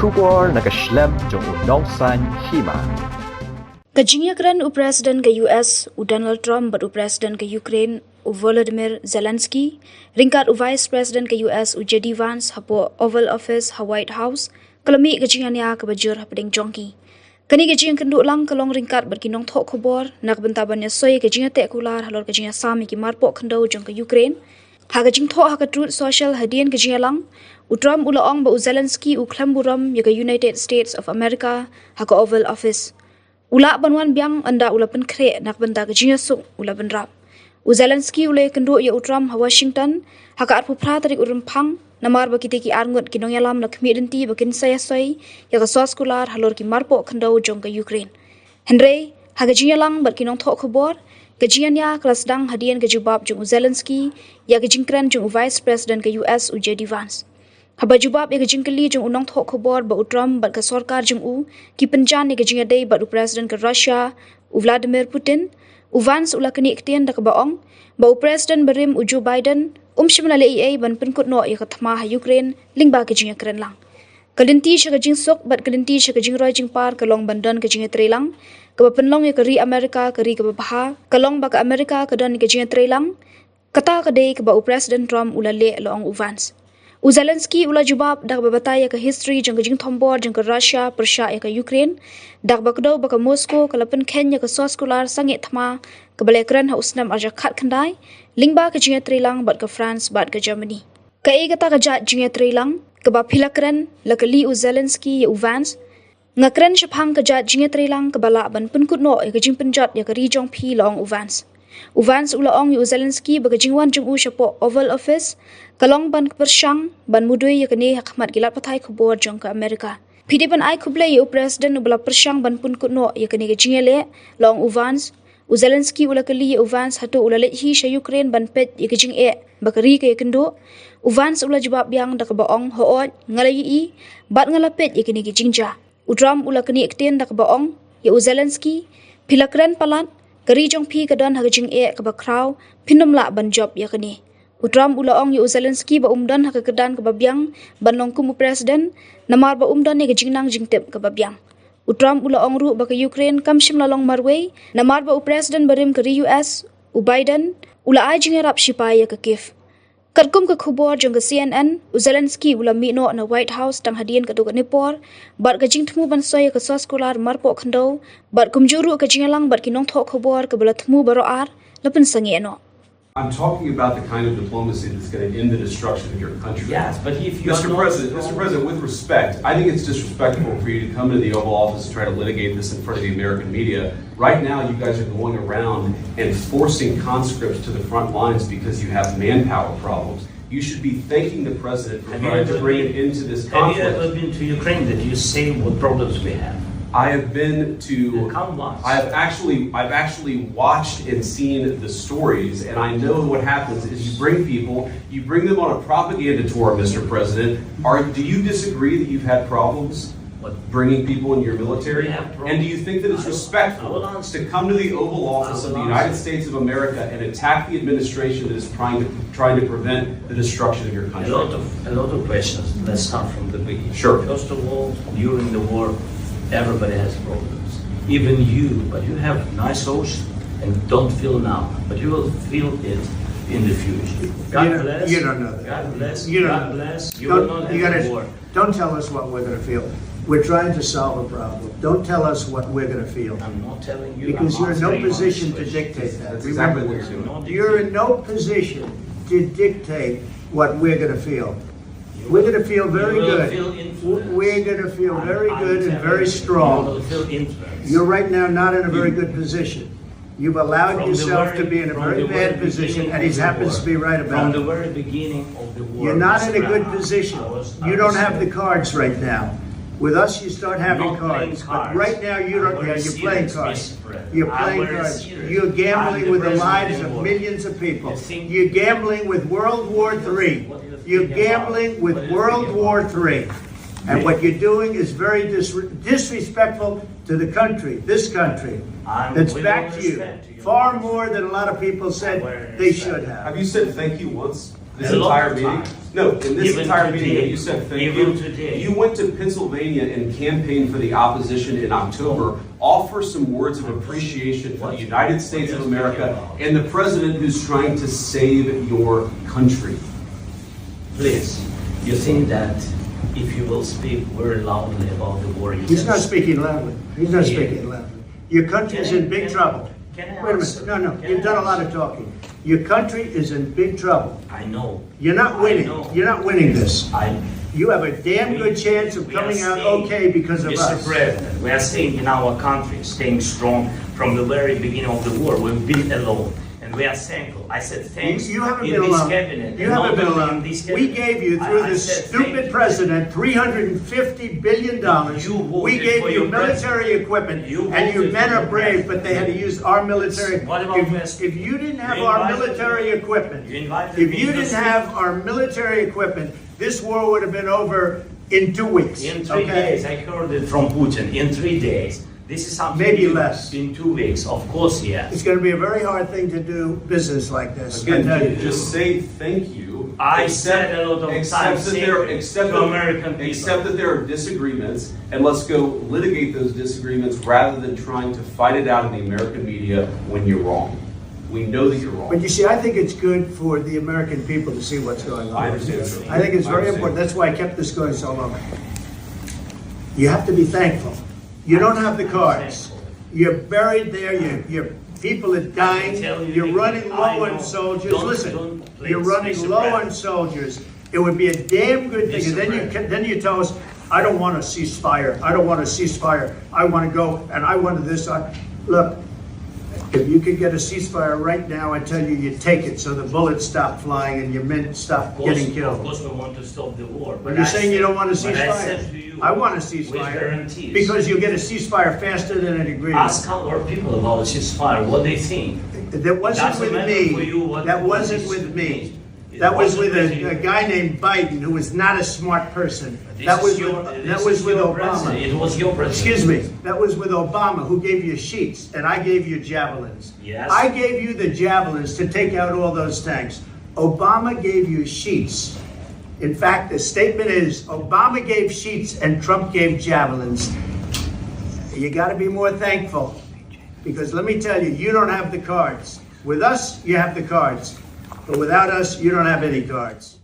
Kubor nakaslem jong unongsan Hima. Jingïakynduh President ke US Donald Trump bat President ke Ukraine Volodymyr Zelensky ringkat Vice President ke US JD Vance hapo Oval Office ha White House kalami Jingïania ke bajur Hapdeng jongki. Kani Jingïakynduh lang kalong ringkat berkinong thok khobor nak bentabannya soy Jingïate kular halor Jingïa sami ki marpo khando jong ke Ukraine. Ha Jing thok ha truth social hadian Jingïalang Trump ulaong ba Zelensky klamburam ya United States of America ha Oval Office. Ula banwan biang anda ula penkre nak benda Jingïa suk ula benrap. Zelensky ule kendu ya Trump ha Washington ha ka arpu pra tarik urempang namar ba kita ki arngut kinong yalam na kemidenti bakin saya soy ya sos kular halor ki marpo khando jong ke Ukraine. Henry ha Jingïalang bat kinong thok khobor Jingïania kelas dang hadian ke jubab jong Zelensky ya Jingkran jong Vice President ke US JD Vance. Haba jubab ya jingkeli jong unong thok khobor ba Trump bat ka sarkar jong ki penjan ni Jingïadei bat President ke Russia Vladimir Putin Vance ula kini iktien da ka baong ba President berim Joe Biden shimla le EA ban penkut no ya kathma ha Ukraine lingba ke Jingïakren lang. Kalinti sya jing sok bat kalinti sya jing roi jing par kalong bandan Jingïatre lang ka penlong ya kari Amerika kari ka baha kalong ba ka Amerika ka don Jingïatre lang kata ka dei ka ba President Trump ula le long Vance. Zelensky ula jubab dak babataya ka history jang jing thombor jang ka Russia Persia ya ka Ukraine dak bakdo ba ka Moscow ka lapen Kenya ka sos kular sange thma ka balekran ha usnam arja khat khandai lingba ka Jingïatre lang bat ka France bat ka Germany ka e kata ka jat Jingïatre lang ka ba philakran la ka li Zelensky ya Vance ngakran shaphang ka jat Jingïatre lang ka bala ban penkut no ya ka jing penjat ya ka ri jong phi long Vance ula ong yu Zelensky baga jingwan jung shapo Oval Office kalong ban persyang ban mudui ya kene hakmat gilat pathai khobor jong ka Amerika pide ban ai khuble yu president ubla persyang ban pun kutno ya kene Jingïale long Vance Zelensky ula kali ya Vance hatu ula le hi sha Ukraine ban pet ya Jing'e bakari ka Kynduh Vance ula jawab yang dak baong hoot ngalai bat ngalapet ya kene Jingja Trump ula kene iktien dak baong ya Zelensky pilakran palat kari jong pi kadon ha Jing'e ka bakraw pinumla ban job ya kene Trump ula ong yu Zelensky ba umdan ha kedan ka babyang ban longkum president namar ba umdan ne jingnang jingtep ka babyang Trump ula ong ru ba ka Ukraine kamshim la long marway namar ba president barim ka US Biden ula ai jingerap shipaya ka Kiev Kadkum ka khubor jong ka CNN Zelensky ula mino na White House tang hadian ka duga Nepal bat ka jingthmu ban soy ka sos kular marpo khando bat kumjuru ka Jingïalang bat kinong thok khubor ka bala thmu baro ar lapen sangi no I'm talking about the kind of diplomacy that's going to end the destruction of your country. Yes, but if you Mr. President, with respect, I think it's disrespectful for you to come to the Oval Office and try to litigate this in front of the American media. Right now, you guys are going around and forcing conscripts to the front lines because you have manpower problems. You should be thanking the President for trying to bring it into this conflict. Have you ever been to Ukraine? Did you say what problems we have? I have been to. I've actually watched and seen the stories, and I know what happens is you bring them on a propaganda tour, Mr. President. Do you disagree that you've had problems bringing people in your military? And do you think that it's respectful to come to the Oval Office of the United States of America and attack the administration that is trying to prevent the destruction of your country? A lot of questions. Let's start from the beginning. Sure. First of all, during the war, everybody has problems. Even you, but you have nice hopes and don't feel now, but you will feel it in the future. God bless. You don't know that. God bless. You God bless. You will not have war. Don't tell us what we're going to feel. We're trying to solve a problem. Don't tell us what we're going to feel. I'm not telling you. Because you're in no position to dictate that. That's exactly what you're doing. You're in no position to dictate what we're going to feel. We're going to feel very good. We're going to feel very good and very strong. You're right now not in a very good position. You've allowed yourself to be in a very bad position, and he happens to be right about it. From the very beginning of the war. You're not in a good position. You don't have the cards right now. With us, you start having cards. But right now, you don't. Yeah, you're playing cards. You're playing cards. You're gambling with the lives of millions of people. You're gambling with World War III. You're gambling with World War III. And what you're doing is very disrespectful to the country, this country, that's back to you. Far more than a lot of people said they should have. Have you said thank you once? This A lot entire of meeting? times. No, in this Even entire today. meeting, you said thank Even you. today. You went to Pennsylvania and campaigned for the opposition in October. Offer some words of appreciation for the United States of America and the president who's trying to save your country. Please, you think that if you will speak very loudly about the war, you He's can not speaking loudly. He's not speaking loudly. Your country is in big trouble. Can I Wait a answer? minute. No, Can you've I done a lot answer? of talking. Your country is in big trouble. I know. You're not I winning. know. You're not winning this. You have a damn good chance of We are coming out staying- okay because of Mr. us. President, we are staying in our country, staying strong from the very beginning of the war. We've been alone, and we are thankful. I said thanks You haven't in been this alone. cabinet. You and haven't not been only alone. in this We cabinet. gave you, through I this said stupid thank you. president, $350 billion. You voted We gave for you your military equipment, You and your voted men for are your brave, president. but they had to use our military. What about West? If you didn't have You our invited military me. equipment, You invited if me you to didn't speak. have our military equipment, this war would have been over in 2 weeks. In 3 okay? days, I heard it from Putin. In 3 days. This is something Maybe new. less. In 2 weeks, of course, yes. It's going to be a very hard thing to do business like this. Again, I tell you. just say thank you. I said a lot of Accept times that there, thank you accept to that- American people. accept that there are disagreements, and let's go litigate those disagreements rather than trying to fight it out in the American media when you're wrong. We know that you're wrong. But you see, I think it's good for the American people to see what's going on. I understand, sir. I think it's I very understand. important. That's why I kept this going so long. You have to be thankful. You don't have the cards. You're buried there. Your people are dying. tell you, You're running I low know. on soldiers. Don't- Listen, please, you're running Mr. low President. on soldiers. It would be a damn good thing. And Mr. then you tell us, I don't want a ceasefire. I don't want a ceasefire. I want to go and I want this. Look, if you could get a ceasefire right now, I tell you, you take it so the bullets stop flying and your men stop getting Of killed. course, we want to stop the war. But you're saying you don't want a But I said to ceasefire. you, I want a with ceasefire guarantees. because you'll get a ceasefire faster than an agreement. Ask our people about ceasefire, what they think. That wasn't Doesn't with matter for you me. what- That what wasn't this with me. means. It That was wasn't with with you. a guy named Biden who was not a smart person. This That is was your- with, this that was is with your president. Obama. It was your president. Excuse me, that was with Obama, who gave you sheets, and I gave you javelins. Yes. I gave you the javelins to take out all those tanks. Obama gave you sheets. In fact, the statement is, Obama gave sheets and Trump gave javelins. You gotta be more thankful, because let me tell you, you don't have the cards. With us, you have the cards, but without us, you don't have any cards.